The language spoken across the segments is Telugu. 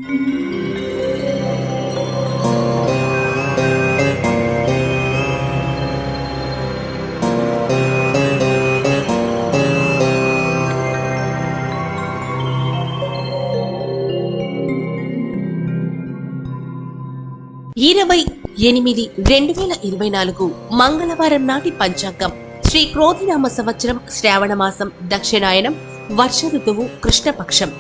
28/2024 మంగళవారం నాటి పంచాంగం. శ్రీ క్రోధినామ సంవత్సరం శ్రావణ మాసం, దక్షిణాయనం, వర్ష ఋతువు, కృష్ణపక్షం.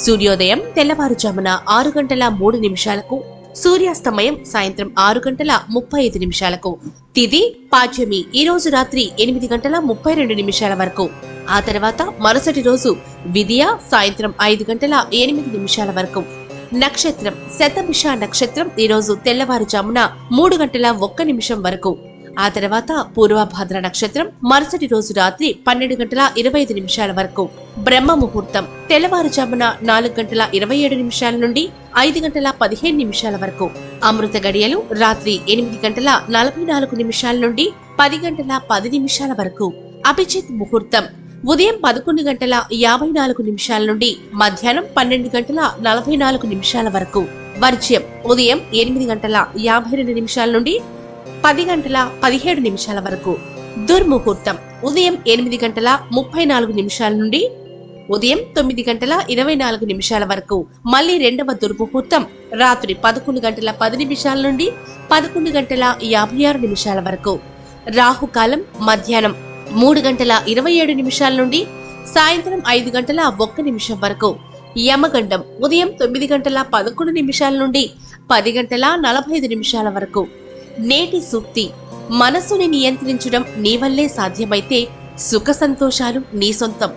సూర్యోదయం తెల్లవారుజామున 6:03, సూర్యాస్తమయం సాయంత్రం 6:35. తిథి పాడ్యమి ఈ రోజు రాత్రి 8:32 వరకు. ఆ తర్వాత మరుసటి రోజు విదియ సాయంత్రం 5:08 వరకు. నక్షత్రం శతభిష నక్షత్రం ఈ రోజు తెల్లవారుజామున 3:01 వరకు. ఆ తర్వాత పూర్వభాద్ర నక్షత్రం మరుసటి రోజు రాత్రి 12:25 వరకు. బ్రహ్మ ముహూర్తం తెల్లవారుజామున 4:27 నుండి 5:15 వరకు. అమృత గడియలు రాత్రి 8:44 నుండి 10:10 వరకు. అభిజిత్ ముహూర్తం ఉదయం 11:54 నుండి మధ్యాహ్నం 12:44 వరకు. వర్జ్యం ఉదయం 8:52 నుండి 10:17 వరకు. దుర్ముహూర్తం ఉదయం 8:34 నుండి ఉదయం 9:24 వరకు. మళ్లీ రెండవ దుర్ముహూర్తం రాత్రి 11:10 నుండి 11:56 వరకు. రాహుకాలం మధ్యాహ్నం 3:27 నుండి సాయంత్రం 5:01 వరకు. యమగండం ఉదయం 9:11 నుండి 10:45 వరకు. నేటి సూక్తి: మనస్సుని నియంత్రించడం నీ వల్లే సాధ్యమైతే సుఖ సంతోషాలు నీ సొంతం.